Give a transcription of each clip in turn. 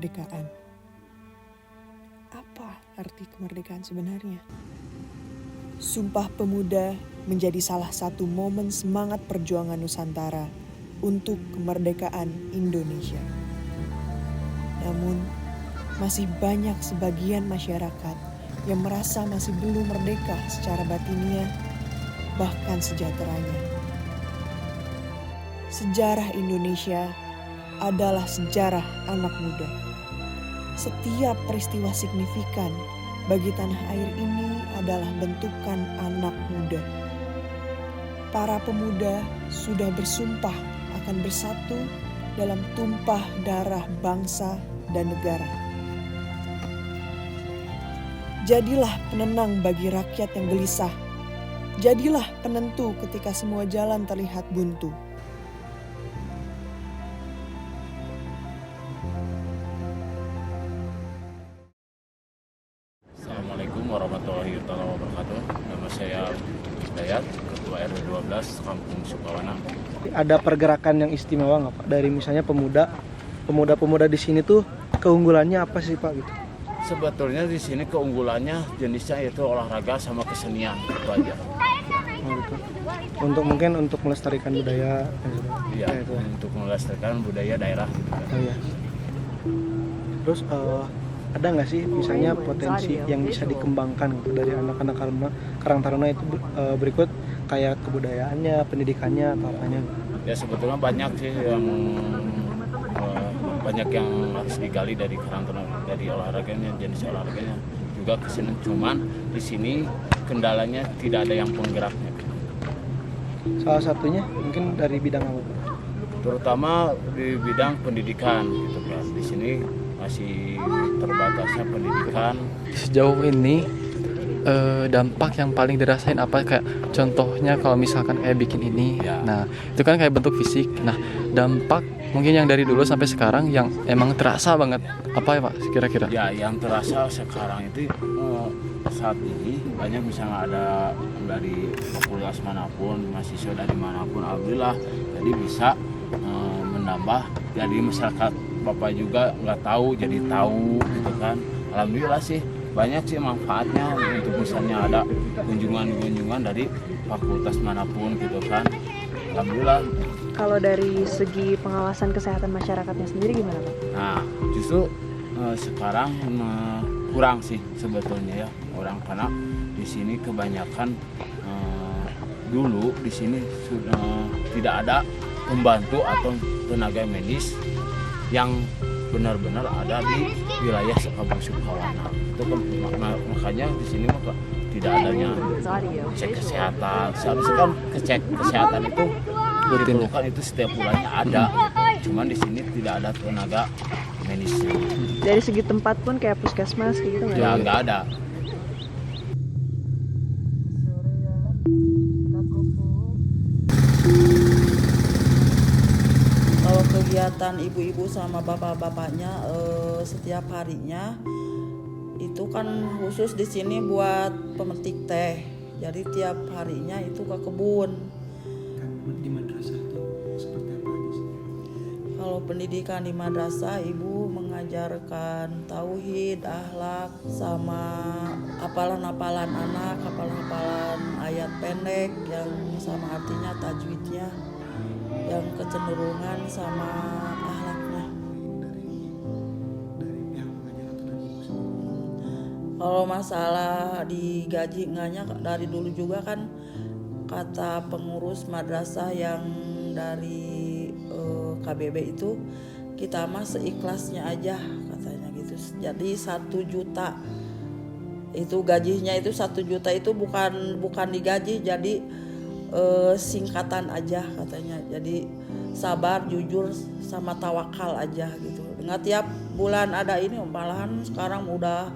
kemerdekaan. Apa arti kemerdekaan sebenarnya? Sumpah Pemuda menjadi salah satu momen semangat perjuangan Nusantara untuk kemerdekaan Indonesia. Namun, masih banyak sebagian masyarakat yang merasa masih belum merdeka secara batiniah, bahkan sejahteranya. Sejarah Indonesia adalah sejarah anak muda. Setiap peristiwa signifikan bagi tanah air ini adalah bentukan anak muda. Para pemuda sudah bersumpah akan bersatu dalam tumpah darah bangsa dan negara. Jadilah penenang bagi rakyat yang gelisah. Jadilah penentu ketika semua jalan terlihat buntu. Assalamualaikum warahmatullahi wabarakatuh. Nama saya Dayat, Ketua RW 12 Kampung Sukawana. Ada pergerakan yang istimewa nggak Pak? Dari misalnya pemuda-pemuda di sini tuh keunggulannya apa sih Pak gitu? Sebetulnya di sini keunggulannya jenisnya itu olahraga sama kesenian itu aja. Oh, gitu. Mungkin untuk melestarikan budaya. Iya, itu. untuk melestarikan budaya daerah. Gitu kan. Oh, iya. Terus ada nggak sih misalnya potensi yang bisa dikembangkan gitu dari anak-anak Karang Taruna itu berikut kayak kebudayaannya, pendidikannya atau apanya? Ya sebetulnya banyak sih yang banyak yang harus digali dari Karang Taruna, dari olahraganya, jenis olahraganya juga kesenian. Cuman di sini kendalanya tidak ada yang penggeraknya. Salah satunya mungkin dari bidang apa? Terutama di bidang pendidikan gitu kan. Di sini masih terbatasnya pendidikan. Sejauh ini dampak yang paling dirasain apa, kayak contohnya kalau misalkan kayak bikin ini Ya. Nah itu kan kayak bentuk fisik. Nah dampak mungkin yang dari dulu sampai sekarang yang emang terasa banget apa ya Pak kira-kira? Ya yang terasa sekarang itu saat ini banyak misalnya ada dari fakultas manapun, mahasiswa dari manapun, alhamdulillah jadi bisa menambah. Jadi masyarakat Bapak juga nggak tahu jadi tahu gitu kan. Alhamdulillah sih banyak sih manfaatnya untuk misalnya ada kunjungan dari fakultas manapun gitu kan. Alhamdulillah. Kalau dari segi pengawasan kesehatan masyarakatnya sendiri gimana Pak? Nah justru sekarang kurang sih sebetulnya ya orang, karena di sini kebanyakan dulu di sini sudah tidak ada pembantu atau tenaga medis yang benar-benar ada di wilayah Kampung Sukawana. Itu makanya di sini tidak adanya cek kesehatan. Seharusnya kan cek kesehatan itu diperlukan itu setiap bulannya ada. Cuman di sini tidak ada tenaga medisnya. Dari segi tempat pun kayak puskesmas gitu nggak? Ya nggak ada. Kalau kegiatan ibu-ibu sama bapak-bapaknya setiap harinya itu kan khusus di sini buat pemetik teh. Jadi tiap harinya itu ke kebun. Di madrasah itu seperti apa aja sih? Kalau pendidikan di madrasah, ibu mengajarkan tauhid, akhlak, sama hafalan-hafalan anak, hafalan-hafalan ayat pendek yang sama artinya tajwidnya, yang kecenderungan sama akhlaknya. Dari pihak pengajar atau dari ibu sendiri? Kalau masalah digaji enggaknya dari dulu juga kan kata pengurus madrasah yang dari KBB itu kita mah seikhlasnya aja katanya gitu. Jadi 1 juta itu gajinya itu 1 juta itu bukan digaji, jadi singkatan aja katanya. Jadi sabar, jujur sama tawakal aja gitu. Dengan tiap bulan ada ini, malahan sekarang udah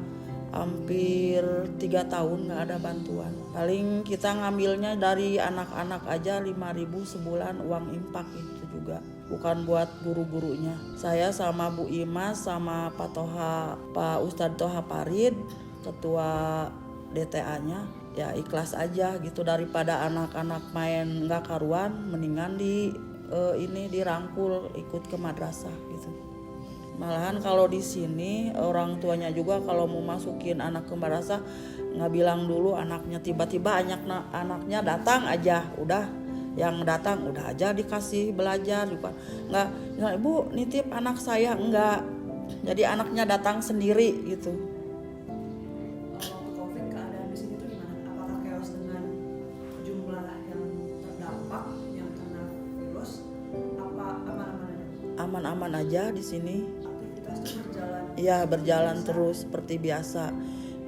hampir 3 tahun nggak ada bantuan. Paling kita ngambilnya dari anak-anak aja 5.000 sebulan uang impak itu juga. Bukan buat guru-gurunya. Saya sama Bu Imas sama Pak Ustadz Toha Parid, ketua DTA-nya, ya ikhlas aja gitu, daripada anak-anak main nggak karuan, mendingan dirangkul ikut ke madrasah gitu. Malahan kalau di sini orang tuanya juga kalau mau masukin anak ke madrasah nggak bilang dulu anaknya, tiba-tiba anaknya datang aja, udah yang datang udah aja dikasih belajar, bukan nggak ya, ibu nitip anak saya, enggak. Jadi anaknya datang sendiri gitu. Waktu COVID keadaan di sini tuh gimana? Apakah chaos dengan jumlah yang terdampak yang kena virus? Apa aman-aman aja? Aman-aman aja di sini. Aktivitasnya berjalan? Iya, berjalan terus seperti biasa.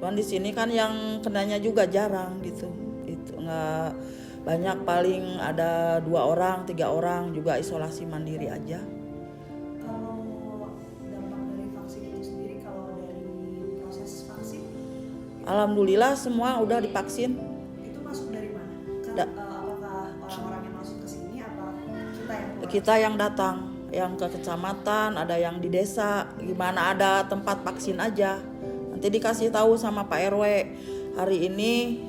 Cuman di sini kan yang kenanya juga jarang gitu. Itu nggak banyak, paling ada 2 orang, 3 orang juga isolasi mandiri aja. Kalau dampak dari vaksin itu sendiri, kalau dari proses vaksin Alhamdulillah semua udah divaksin. itu masuk dari mana? Apakah orang-orang yang masuk ke sini apa kita yang keluar? Kita yang datang, yang ke kecamatan, ada yang di desa, gimana ada tempat vaksin aja. Nanti dikasih tahu sama Pak RW, hari ini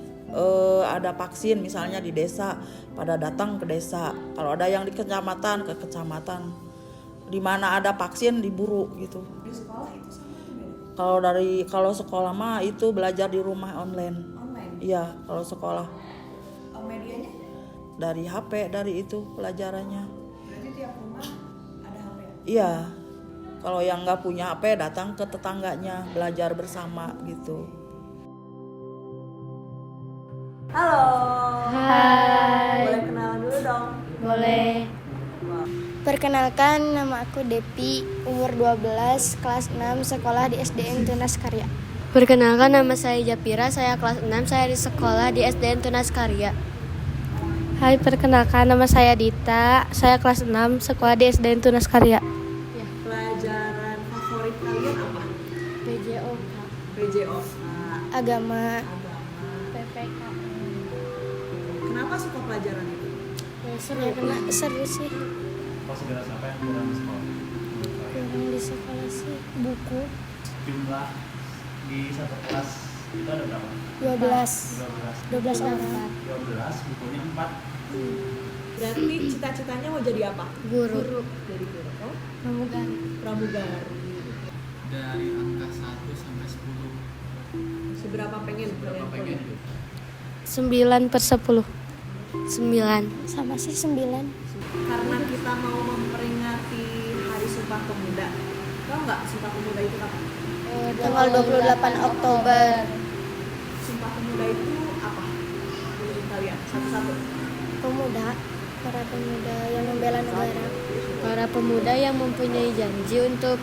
ada vaksin misalnya di desa, pada datang ke desa. Kalau ada yang di kecamatan, ke kecamatan. Di mana ada vaksin diburu gitu. Di sekolah itu sama atau beda? Kalau sekolah mah itu belajar di rumah online. Online? Iya, kalau sekolah Medianya? dari HP, dari itu pelajarannya. Berarti tiap rumah ada HP ya? Iya. Kalau yang nggak punya HP datang ke tetangganya belajar bersama gitu. Halo. Hai. Boleh kenalan dulu dong? Boleh. Perkenalkan, nama aku Depi, umur 12, kelas 6, sekolah di SDN Tunas Karya. Perkenalkan, nama saya Japira, saya kelas 6, saya di sekolah di SDN Tunas Karya. Hai, perkenalkan, nama saya Dita, saya kelas 6, sekolah di SDN Tunas Karya. Ya, pelajaran favorit kalian apa? PJOK. PJOK. Agama. PPK. Kenapa suka pelajaran itu? Seru sih. Konsiderasi apa yang kurang di sekolah? Kurang di sekolah sih buku. Jumlah di satu kelas itu ada berapa? 12 orang. 12, bukunya 4. Berarti cita-citanya mau jadi apa? Guru. Jadi guru. Oh, Pramugari. pramugari. Dari angka 1 sampai 10. Seberapa pengen kalian kuliah? 9/10. 9. Sama sih 9. Karena kita mau memperingati Hari Sumpah Pemuda. Tahu nggak Sumpah Pemuda itu kapan? Tanggal 28 Oktober. Sumpah Pemuda itu apa? Menurut kalian satu-satu. Para pemuda yang membela negara. Para pemuda yang mempunyai janji untuk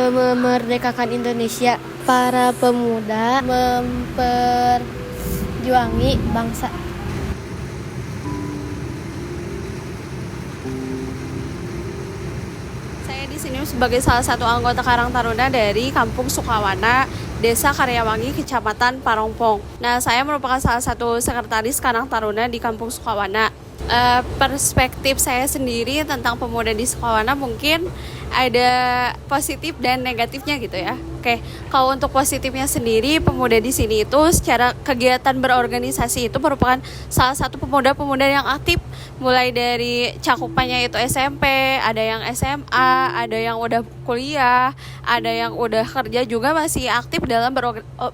memerdekakan Indonesia. Para pemuda memperjuangi bangsa. Saya di sini sebagai salah satu anggota Karang Taruna dari Kampung Sukawana, Desa Karyawangi, Kecamatan Parongpong. Nah, saya merupakan salah satu sekretaris Karang Taruna di Kampung Sukawana. Perspektif saya sendiri tentang pemuda di Sukawana mungkin ada positif dan negatifnya gitu ya. Oke, kalau untuk positifnya sendiri, pemuda di sini itu secara kegiatan berorganisasi itu merupakan salah satu pemuda-pemuda yang aktif, mulai dari cakupannya itu SMP, ada yang SMA, ada yang udah kuliah, ada yang udah kerja juga masih aktif dalam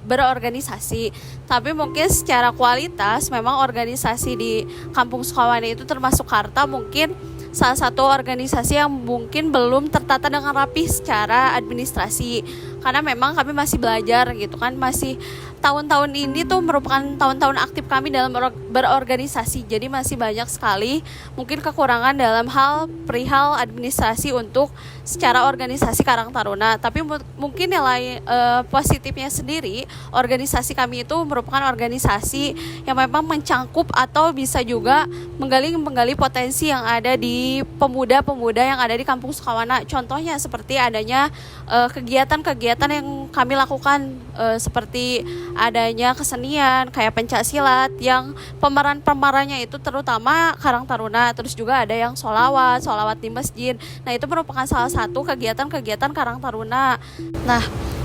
berorganisasi. Tapi mungkin secara kualitas memang organisasi di Kampung Sukawana itu termasuk Karta mungkin salah satu organisasi yang mungkin belum tertata dengan rapi secara administrasi, karena memang kami masih belajar gitu kan, masih tahun-tahun ini tuh merupakan tahun-tahun aktif kami dalam berorganisasi, jadi masih banyak sekali mungkin kekurangan dalam hal perihal administrasi untuk secara organisasi Karang Taruna. Tapi mungkin nilai positifnya sendiri, organisasi kami itu merupakan organisasi yang memang mencangkup atau bisa juga menggali potensi yang ada di pemuda-pemuda yang ada di Kampung Sukawana. Contohnya seperti adanya kegiatan-kegiatan yang kami lakukan, seperti adanya kesenian kayak pencaksilat yang pemerannya itu terutama Karang Taruna, terus juga ada yang solawat di masjid. Nah, itu merupakan salah satu kegiatan-kegiatan Karang Taruna. Nah,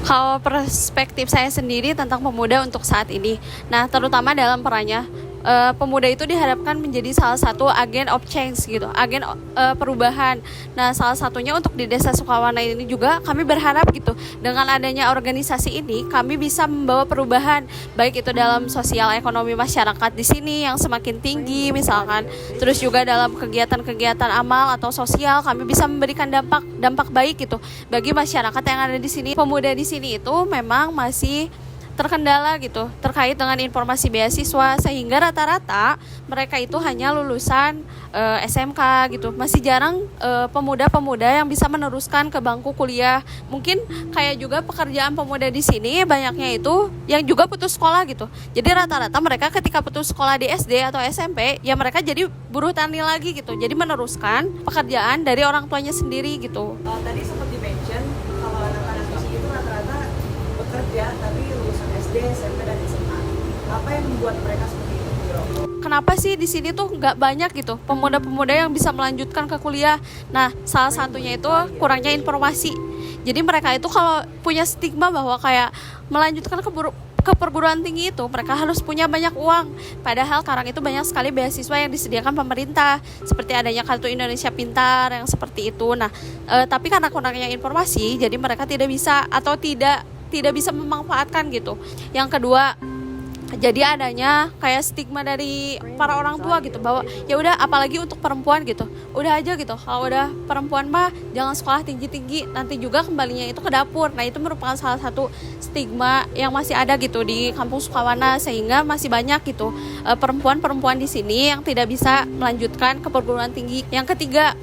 kalau perspektif saya sendiri tentang pemuda untuk saat ini, nah terutama dalam perannya pemuda itu diharapkan menjadi salah satu agen of change gitu, agen perubahan. Nah, salah satunya untuk di Desa Sukawana ini juga kami berharap gitu, dengan adanya organisasi ini kami bisa membawa perubahan, baik itu dalam sosial ekonomi masyarakat di sini yang semakin tinggi misalkan, terus juga dalam kegiatan-kegiatan amal atau sosial kami bisa memberikan dampak baik gitu bagi masyarakat yang ada di sini. Pemuda di sini itu memang masih terkendala gitu terkait dengan informasi beasiswa, sehingga rata-rata mereka itu hanya lulusan SMK gitu. Masih jarang pemuda-pemuda yang bisa meneruskan ke bangku kuliah. Mungkin kayak juga pekerjaan pemuda di sini banyaknya itu yang juga putus sekolah gitu. Jadi rata-rata mereka ketika putus sekolah di SD atau SMP, ya mereka jadi buruh tani lagi gitu. Jadi meneruskan pekerjaan dari orang tuanya sendiri gitu. Tadi sempat di-mention kalau anak-anak di sini itu rata-rata bekerja tapi lulusan SD, SMP, dan SMA. Apa yang membuat mereka seperti itu? Kenapa sih di sini tuh nggak banyak gitu pemuda-pemuda yang bisa melanjutkan ke kuliah? Nah, salah satunya itu kurangnya informasi. Jadi mereka itu kalau punya stigma bahwa kayak melanjutkan ke perguruan tinggi itu mereka harus punya banyak uang. Padahal sekarang itu banyak sekali beasiswa yang disediakan pemerintah, seperti adanya Kartu Indonesia Pintar yang seperti itu. Nah, tapi karena kurangnya informasi, jadi mereka tidak bisa atau tidak bisa memanfaatkan gitu. Yang kedua, jadi adanya kayak stigma dari para orang tua gitu, bahwa ya udah, apalagi untuk perempuan gitu, udah aja gitu, kalau udah perempuan mah jangan sekolah tinggi-tinggi, nanti juga kembalinya itu ke dapur. Nah, itu merupakan salah satu stigma yang masih ada gitu di Kampung Sukawana, sehingga masih banyak gitu perempuan-perempuan di sini yang tidak bisa melanjutkan ke perguruan tinggi. Yang ketiga,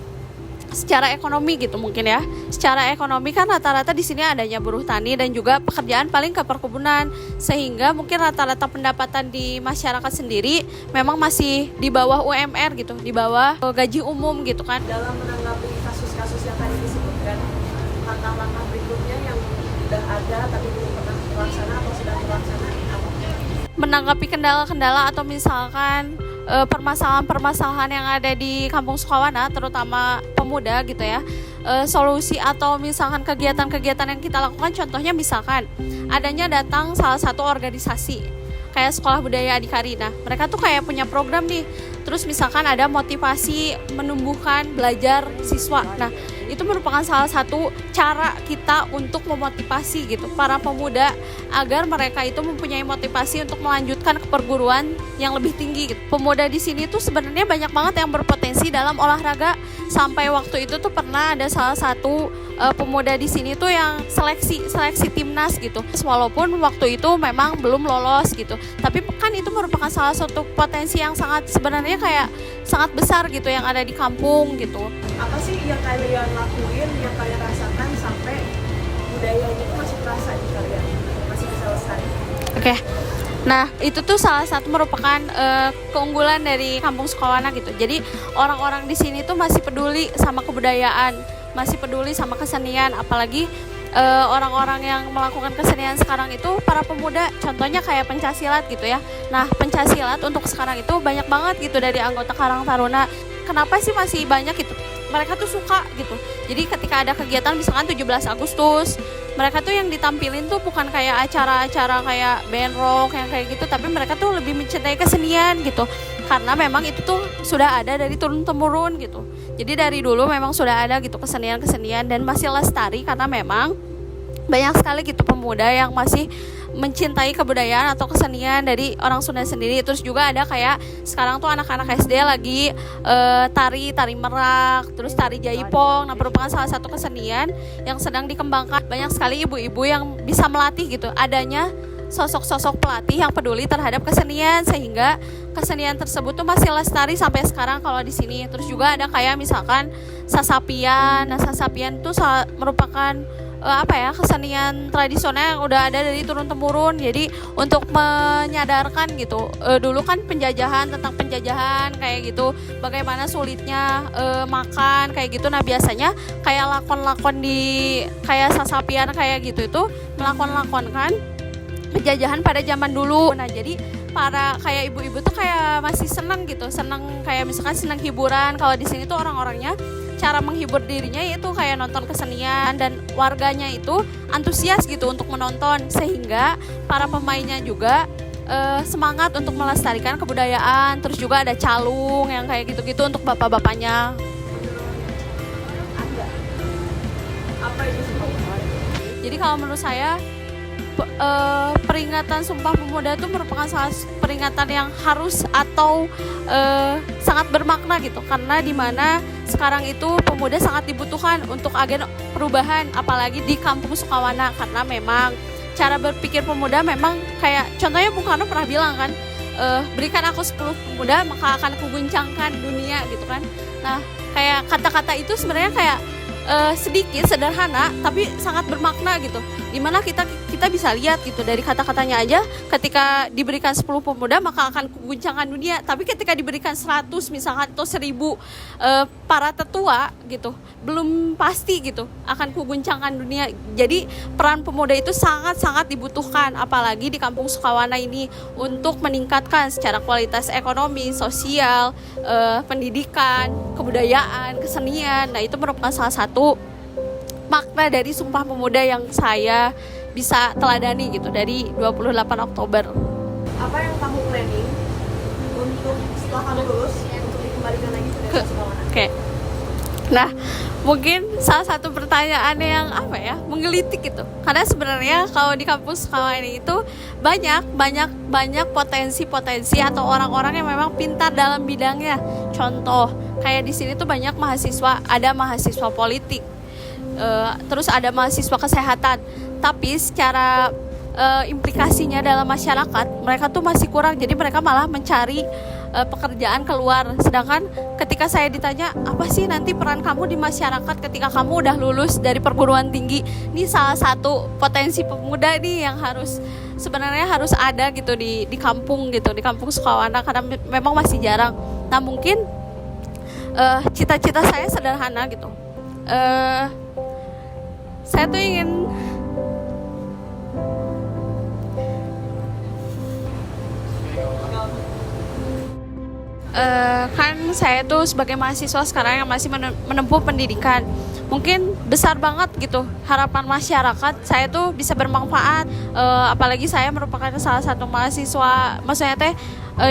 secara ekonomi gitu mungkin ya. Secara ekonomi kan rata-rata di sini adanya buruh tani dan juga pekerjaan paling ke perkebunan, sehingga mungkin rata-rata pendapatan di masyarakat sendiri memang masih di bawah UMR gitu, di bawah gaji umum gitu kan. Dalam menanggapi kasus-kasus yang tadi disebutkan, langkah-langkah berikutnya yang sudah ada tapi belum pernah terlaksana atau sudah terlaksana apa? Menanggapi kendala-kendala atau misalkan permasalahan-permasalahan yang ada di Kampung Sukawana, terutama pemuda gitu ya, solusi atau misalkan kegiatan-kegiatan yang kita lakukan, contohnya misalkan adanya datang salah satu organisasi kayak Sekolah Budaya Adhikari. Nah, mereka tuh kayak punya program nih, terus misalkan ada motivasi menumbuhkan belajar siswa. Nah, itu merupakan salah satu cara kita untuk memotivasi gitu para pemuda agar mereka itu mempunyai motivasi untuk melanjutkan ke perguruan yang lebih tinggi gitu. Pemuda di sini tuh sebenarnya banyak banget yang berpotensi dalam olahraga. Sampai waktu itu tuh pernah ada salah satu pemuda di sini tuh yang seleksi timnas gitu. Walaupun waktu itu memang belum lolos gitu, tapi kan itu merupakan salah satu potensi yang sangat sebenarnya kayak sangat besar gitu yang ada di kampung gitu. Apa sih yang kalian lakuin, yang kalian rasakan sampai budayanya itu masih terasa di kalian, masih bisa lestari? Oke. Nah, itu tuh salah satu merupakan keunggulan dari Kampung Sukawana gitu. Jadi orang-orang di sini tuh masih peduli sama kebudayaan, masih peduli sama kesenian, apalagi orang-orang yang melakukan kesenian sekarang itu para pemuda, contohnya kayak pencaksilat gitu ya. Nah, pencaksilat untuk sekarang itu banyak banget gitu dari anggota Karang Taruna. Kenapa sih masih banyak gitu? Mereka tuh suka gitu. Jadi ketika ada kegiatan misalkan 17 Agustus, mereka tuh yang ditampilin tuh bukan kayak acara-acara kayak band rock yang kayak gitu, tapi mereka tuh lebih mencintai kesenian gitu. Karena memang itu tuh sudah ada dari turun-temurun gitu. Jadi dari dulu memang sudah ada gitu kesenian-kesenian dan masih lestari, karena memang banyak sekali gitu pemuda yang masih mencintai kebudayaan atau kesenian dari orang Sunda sendiri. Terus juga ada kayak sekarang tuh anak-anak SD lagi tari merak, terus tari jaipong. Nah, merupakan salah satu kesenian yang sedang dikembangkan. Banyak sekali ibu-ibu yang bisa melatih gitu. Adanya sosok-sosok pelatih yang peduli terhadap kesenian, sehingga kesenian tersebut tuh masih lestari sampai sekarang kalau di sini. Terus juga ada kayak misalkan sasapian. Nah, sasapian itu merupakan kesenian tradisional yang udah ada dari turun-temurun. Jadi untuk menyadarkan gitu, dulu kan tentang penjajahan kayak gitu, bagaimana sulitnya makan kayak gitu. Nah, biasanya kayak lakon-lakon di kayak sasapian kayak gitu itu melakon-lakonkan penjajahan pada zaman dulu. Nah, jadi para kayak ibu-ibu tuh kayak masih senang gitu, kayak misalkan senang hiburan. Kalau di sini tuh orang-orangnya cara menghibur dirinya yaitu kayak nonton kesenian, dan warganya itu antusias gitu untuk menonton, sehingga para pemainnya juga semangat untuk melestarikan kebudayaan. Terus juga ada calung yang kayak gitu-gitu untuk bapak-bapaknya. Jadi kalau menurut saya peringatan Sumpah Pemuda itu merupakan salah peringatan yang harus atau sangat bermakna gitu, karena dimana sekarang itu pemuda sangat dibutuhkan untuk agen perubahan, apalagi di Kampung Sukawana, karena memang cara berpikir pemuda memang kayak contohnya Bung Karno pernah bilang kan, berikan aku 10 pemuda maka akan kuguncangkan dunia gitu kan. Nah kayak kata-kata itu sebenarnya kayak sedikit sederhana tapi sangat bermakna gitu, dimana kita bisa lihat gitu dari kata-katanya aja, ketika diberikan 10 pemuda maka akan kuguncangkan dunia, tapi ketika diberikan 100 misalkan atau 1000 para tetua gitu, belum pasti gitu akan kuguncangkan dunia. Jadi peran pemuda itu sangat-sangat dibutuhkan, apalagi di Kampung Sukawana ini, untuk meningkatkan secara kualitas ekonomi, sosial, pendidikan, kebudayaan, kesenian. Nah itu merupakan salah satu makna dari Sumpah Pemuda yang saya bisa teladani gitu dari 28 Oktober. Apa yang kamu planning untuk setelah kamu lulus untuk dikembalikan lagi ke Desa Sukawana? Oke. Nah, mungkin salah satu pertanyaan yang menggelitik gitu. Karena sebenarnya kalau di Kampus Sukawana itu banyak potensi-potensi atau orang-orang yang memang pintar dalam bidangnya. Contoh, kayak di sini tuh banyak mahasiswa, ada mahasiswa politik, terus ada mahasiswa kesehatan. Tapi secara implikasinya dalam masyarakat, mereka tuh masih kurang. Jadi mereka malah mencari pekerjaan keluar. Sedangkan ketika saya ditanya, apa sih nanti peran kamu di masyarakat ketika kamu udah lulus dari perguruan tinggi? Ini salah satu potensi pemuda nih yang sebenarnya harus ada gitu di kampung gitu, di Kampung Sukawana, karena memang masih jarang. Nah mungkin cita-cita saya sederhana gitu. Saya tuh ingin kan saya tuh sebagai mahasiswa sekarang yang masih menempuh pendidikan, mungkin besar banget gitu harapan masyarakat saya tuh bisa bermanfaat, apalagi saya merupakan salah satu mahasiswa, maksudnya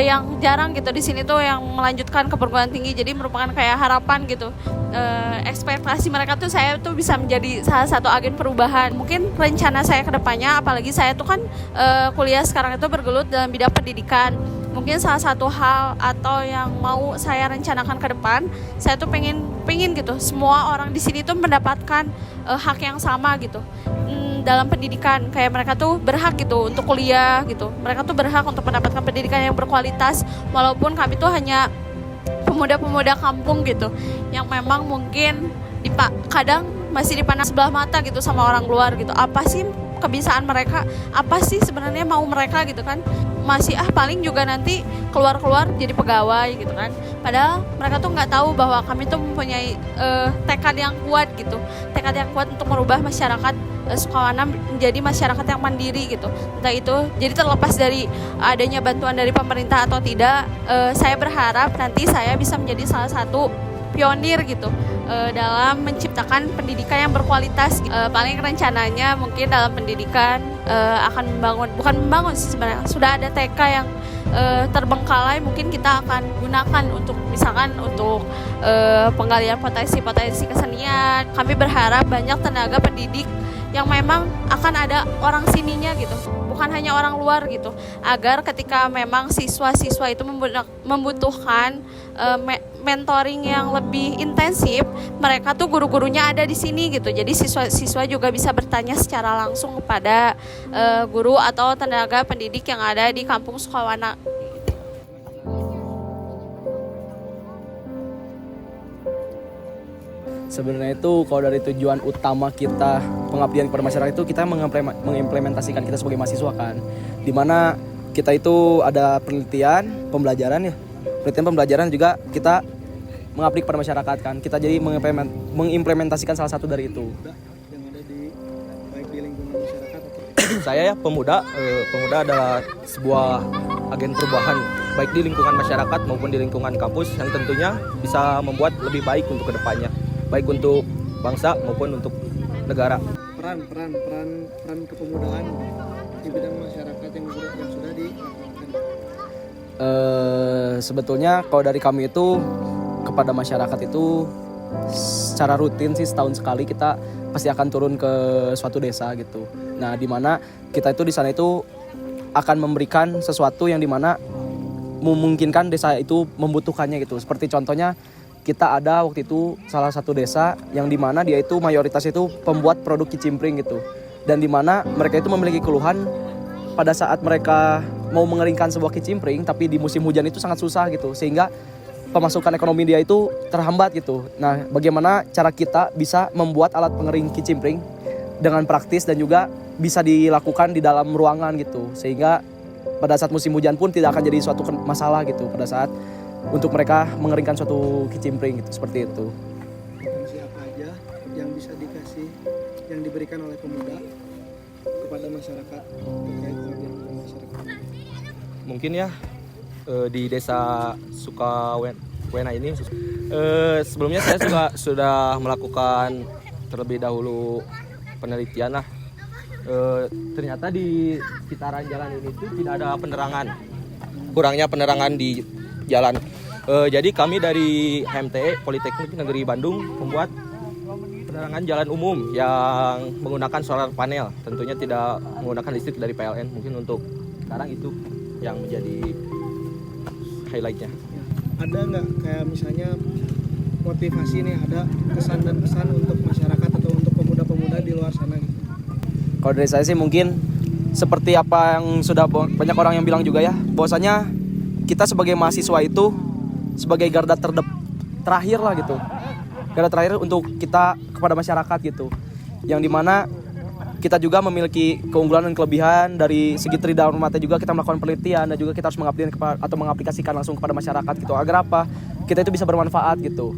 yang jarang gitu di sini tuh yang melanjutkan ke perguruan tinggi. Jadi merupakan kayak harapan gitu, ekspektasi mereka tuh saya tuh bisa menjadi salah satu agen perubahan. Mungkin rencana saya ke depannya, apalagi saya tuh kan kuliah sekarang itu bergelut dalam bidang pendidikan. Mungkin salah satu hal atau yang mau saya rencanakan ke depan, saya tuh pengen gitu semua orang di sini tuh mendapatkan hak yang sama gitu dalam pendidikan. Kayak mereka tuh berhak gitu untuk kuliah gitu, mereka tuh berhak untuk mendapatkan pendidikan yang berkualitas, walaupun kami tuh hanya pemuda-pemuda kampung gitu yang memang mungkin kadang masih dipandang sebelah mata gitu sama orang luar gitu. Apa sih kebiasaan mereka, apa sih sebenarnya mau mereka gitu kan, masih paling juga nanti keluar jadi pegawai gitu kan. Padahal mereka tuh nggak tahu bahwa kami tuh mempunyai tekad yang kuat gitu, tekad yang kuat untuk merubah masyarakat Sukawana menjadi masyarakat yang mandiri gitu. Entah itu jadi terlepas dari adanya bantuan dari pemerintah atau tidak, saya berharap nanti saya bisa menjadi salah satu pionir gitu dalam menciptakan pendidikan yang berkualitas. Paling rencananya mungkin dalam pendidikan akan bukan membangun sih sebenarnya, sudah ada TK yang terbengkalai, mungkin kita akan gunakan untuk misalkan untuk penggalian potensi kesenian. Kami berharap banyak tenaga pendidik yang memang akan ada orang sininya gitu, bukan hanya orang luar gitu, agar ketika memang siswa-siswa itu membutuhkan mentoring yang lebih intensif, mereka tuh guru-gurunya ada di sini gitu. Jadi siswa-siswa juga bisa bertanya secara langsung kepada guru atau tenaga pendidik yang ada di Kampung Sukawana. Sebenarnya itu kalau dari tujuan utama kita pengabdian kepada masyarakat itu kita mengimplementasikan kita sebagai mahasiswa kan, dimana kita itu ada penelitian pembelajaran juga kita mengabdi kepada masyarakat kan, kita jadi mengimplementasikan salah satu dari itu. Yang ada di baik di lingkungan masyarakat atau saya ya pemuda adalah sebuah agen perubahan baik di lingkungan masyarakat maupun di lingkungan kampus yang tentunya bisa membuat lebih baik untuk kedepannya, baik untuk bangsa maupun untuk negara. peran kepemudaan di bidang masyarakat yang sudah di Sebetulnya kalau dari kami itu kepada masyarakat itu secara rutin sih setahun sekali kita pasti akan turun ke suatu desa gitu. Nah, di mana kita itu di sana itu akan memberikan sesuatu yang dimana memungkinkan desa itu membutuhkannya gitu. Seperti contohnya kita ada waktu itu salah satu desa yang dimana dia itu mayoritas itu pembuat produk kicimpring gitu. Dan dimana mereka itu memiliki keluhan pada saat mereka mau mengeringkan sebuah kicimpring tapi di musim hujan itu sangat susah gitu. Sehingga pemasukan ekonomi dia itu terhambat gitu. Nah, bagaimana cara kita bisa membuat alat pengering kicimpring dengan praktis dan juga bisa dilakukan di dalam ruangan gitu. Sehingga pada saat musim hujan pun tidak akan jadi suatu masalah gitu pada saat untuk mereka mengeringkan suatu kicimpring gitu, seperti itu. Potensi apa aja yang bisa dikasih, yang diberikan oleh pemuda kepada masyarakat terkait pengabdian kepada masyarakat? Mungkin ya di desa Sukawena ini sebelumnya saya juga sudah melakukan terlebih dahulu penelitian lah. Ternyata di sekitaran jalan ini tuh tidak ada penerangan, kurangnya penerangan di jalan. Jadi kami dari HMTE Politeknik Negeri Bandung membuat penerangan jalan umum yang menggunakan solar panel, tentunya tidak menggunakan listrik dari PLN. Mungkin untuk sekarang itu yang menjadi highlightnya. Ada nggak kayak misalnya motivasi nih, ada kesan dan pesan untuk masyarakat atau untuk pemuda-pemuda di luar sana gitu? Kalau dari saya sih mungkin seperti apa yang sudah banyak orang yang bilang juga ya, bahwasanya kita sebagai mahasiswa itu sebagai garda terakhir lah gitu. Garda terakhir untuk kita kepada masyarakat gitu. Yang dimana kita juga memiliki keunggulan dan kelebihan dari segi tridharma juga, kita melakukan penelitian dan juga kita harus mengabdikan atau mengaplikasikan langsung kepada masyarakat gitu. Agar apa? Kita itu bisa bermanfaat gitu.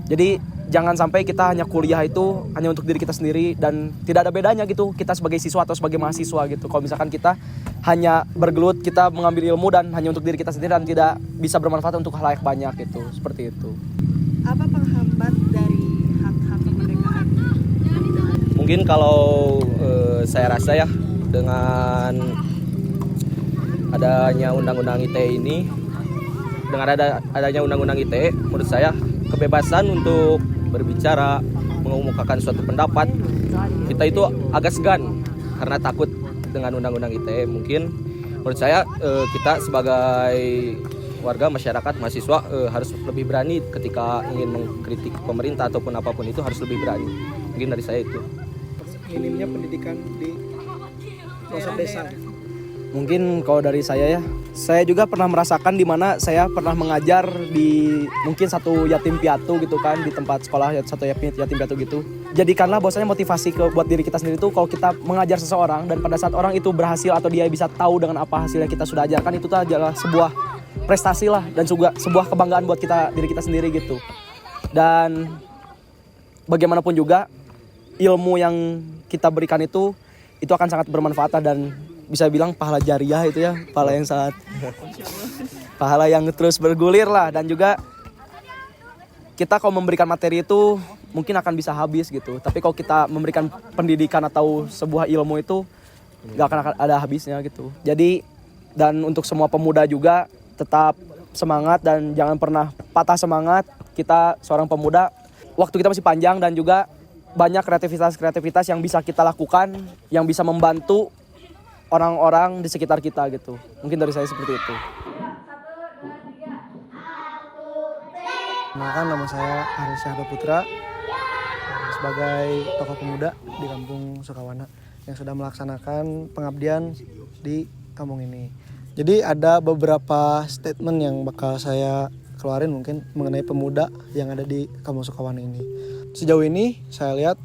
Jadi jangan sampai kita hanya kuliah itu hanya untuk diri kita sendiri dan tidak ada bedanya gitu kita sebagai siswa atau sebagai mahasiswa gitu. Kalau misalkan kita hanya bergelut, kita mengambil ilmu dan hanya untuk diri kita sendiri dan tidak bisa bermanfaat untuk halayak banyak gitu. Seperti itu. Apa penghambat dari hak-hak kemerdekaan? Mungkin kalau saya rasa ya, dengan adanya undang-undang ITE ini, dengan adanya undang-undang ITE, menurut saya kebebasan untuk berbicara, mengemukakan suatu pendapat, kita itu agak segan karena takut dengan undang-undang ITE. Mungkin menurut saya kita sebagai warga masyarakat mahasiswa harus lebih berani ketika ingin mengkritik pemerintah ataupun apapun itu, harus lebih berani. Mungkin dari saya itu. Minimnya pendidikan di pelosok desa. Mungkin kalau dari saya ya, saya juga pernah merasakan di mana saya pernah mengajar di mungkin satu yatim piatu gitu kan, di tempat sekolah satu yatim piatu gitu. Jadikanlah bahwasanya motivasi buat diri kita sendiri itu kalau kita mengajar seseorang dan pada saat orang itu berhasil atau dia bisa tahu dengan apa hasilnya kita sudah ajarkan, itu adalah sebuah prestasi lah dan juga sebuah kebanggaan buat diri kita sendiri gitu. Dan bagaimanapun juga ilmu yang kita berikan itu akan sangat bermanfaat dan bisa bilang pahala jariah itu ya, pahala yang sangat pahala yang terus bergulir lah. Dan juga kita kalau memberikan materi itu mungkin akan bisa habis gitu, tapi kalau kita memberikan pendidikan atau sebuah ilmu itu gak akan ada habisnya gitu. Jadi dan untuk semua pemuda juga tetap semangat dan jangan pernah patah semangat. Kita seorang pemuda, waktu kita masih panjang dan juga banyak kreativitas yang bisa kita lakukan, yang bisa membantu orang-orang di sekitar kita gitu. Mungkin dari saya seperti itu. Kenalkan, nama saya Aris Syahda Putra, sebagai tokoh pemuda di Kampung Sukawana yang sudah melaksanakan pengabdian di kampung ini. Jadi ada beberapa statement yang bakal saya keluarin mungkin mengenai pemuda yang ada di Kampung Sukawana ini. Sejauh ini saya lihat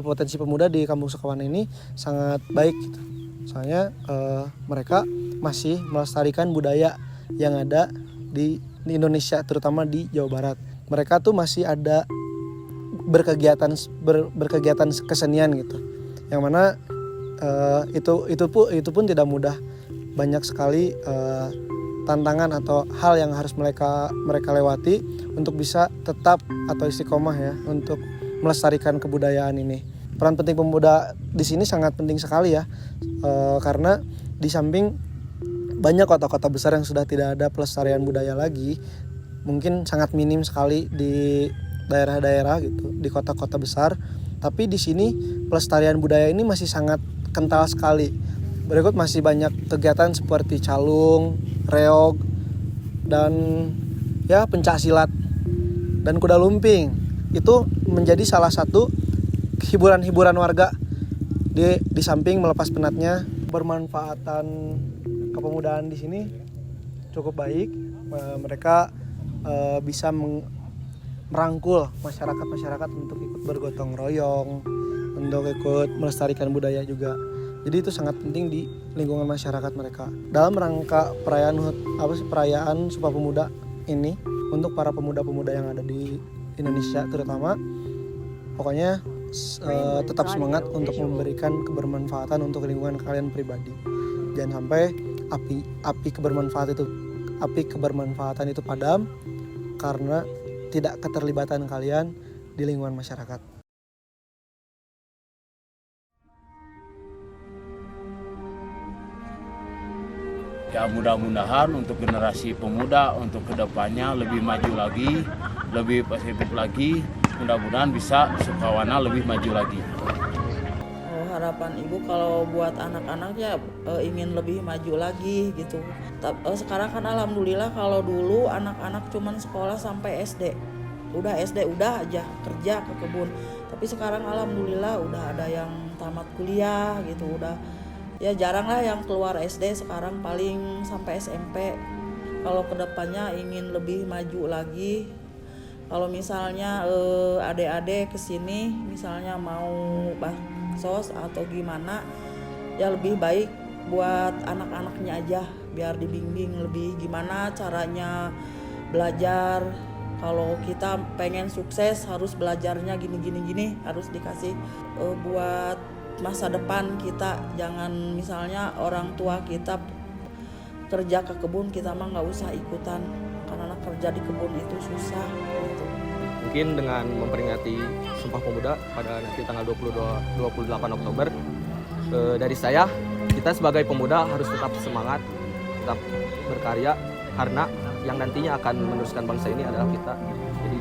potensi pemuda di Kampung Sukawana ini sangat baik gitu. Soalnya mereka masih melestarikan budaya yang ada di Indonesia, terutama di Jawa Barat. Mereka tuh masih ada berkegiatan kesenian gitu. Yang mana itu pun tidak mudah. Banyak sekali tantangan atau hal yang harus mereka lewati untuk bisa tetap atau istiqomah ya untuk melestarikan kebudayaan ini. Peran penting pemuda di sini sangat penting sekali ya, karena di samping banyak kota-kota besar yang sudah tidak ada pelestarian budaya lagi. Mungkin sangat minim sekali di daerah-daerah gitu, di kota-kota besar. Tapi di sini pelestarian budaya ini masih sangat kental sekali. Berikut masih banyak kegiatan seperti calung, reog, dan ya pencak silat dan kuda lumping. Itu menjadi salah satu hiburan-hiburan warga di samping melepas penatnya. Bermanfaatan kepemudaan di sini cukup baik. Mereka bisa merangkul masyarakat untuk ikut bergotong royong, untuk ikut melestarikan budaya juga. Jadi itu sangat penting di lingkungan masyarakat mereka. Dalam rangka perayaan Sumpah Pemuda ini, untuk para pemuda-pemuda yang ada di Indonesia terutama, pokoknya tetap semangat untuk memberikan kebermanfaatan untuk lingkungan kalian pribadi. Jangan sampai api kebermanfaatan itu padam karena tidak keterlibatan kalian di lingkungan masyarakat. Ya mudah-mudahan untuk generasi pemuda untuk kedepannya lebih maju lagi, lebih positif lagi. Mudah-mudahan bisa Sukawana lebih maju lagi. Harapan ibu kalau buat anak-anak ya ingin lebih maju lagi gitu. Sekarang kan alhamdulillah, kalau dulu anak-anak cuman sekolah sampai SD. Udah SD udah aja kerja ke kebun. Tapi sekarang alhamdulillah udah ada yang tamat kuliah gitu, udah ya jarang lah yang keluar SD, sekarang paling sampai SMP. Kalau kedepannya ingin lebih maju lagi, kalau misalnya adik-adik kesini misalnya mau baksos atau gimana, ya lebih baik buat anak-anaknya aja, biar dibimbing lebih gimana caranya belajar. Kalau kita pengen sukses harus belajarnya gini, harus dikasih buat masa depan kita. Jangan misalnya orang tua kita kerja ke kebun, kita mah nggak usah ikutan, karena kerja di kebun itu susah gitu. Mungkin dengan memperingati Sumpah Pemuda pada nanti tanggal 28 Oktober, dari saya, kita sebagai pemuda harus tetap semangat, tetap berkarya, karena yang nantinya akan meneruskan bangsa ini adalah kita. Jadi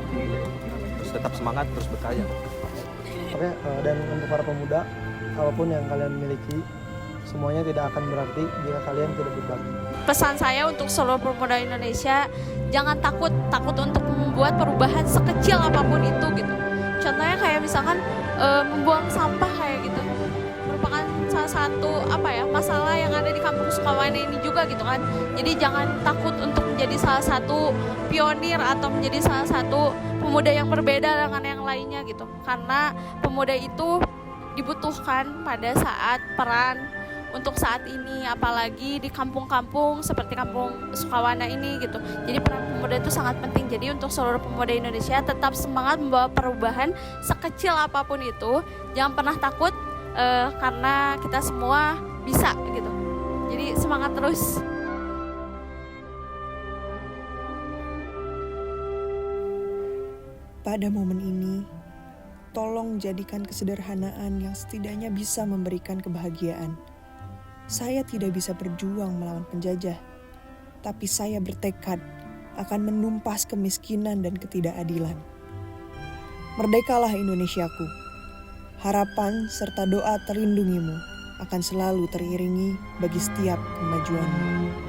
harus tetap semangat, terus berkarya. Oke, dan untuk para pemuda, apapun yang kalian miliki, semuanya tidak akan berarti jika kalian tidak berbagi. Pesan saya untuk seluruh pemuda Indonesia, jangan takut untuk membuat perubahan sekecil apapun itu gitu. Contohnya kayak misalkan membuang sampah kayak gitu, merupakan salah satu masalah yang ada di Kampung Sukawana ini juga gitu kan. Jadi jangan takut untuk menjadi salah satu pionir atau menjadi salah satu pemuda yang berbeda dengan yang lainnya gitu. Karena pemuda itu dibutuhkan pada saat peran untuk saat ini, apalagi di kampung-kampung seperti Kampung Sukawana ini gitu. Jadi peran pemuda itu sangat penting. Jadi untuk seluruh pemuda Indonesia tetap semangat membawa perubahan sekecil apapun itu. Jangan pernah takut karena kita semua bisa gitu. Jadi semangat terus. Pada momen ini, tolong jadikan kesederhanaan yang setidaknya bisa memberikan kebahagiaan. Saya tidak bisa berjuang melawan penjajah, tapi saya bertekad akan menumpas kemiskinan dan ketidakadilan. Merdekalah Indonesiaku. Harapan serta doa terlindungimu akan selalu teriringi bagi setiap kemajuanmu.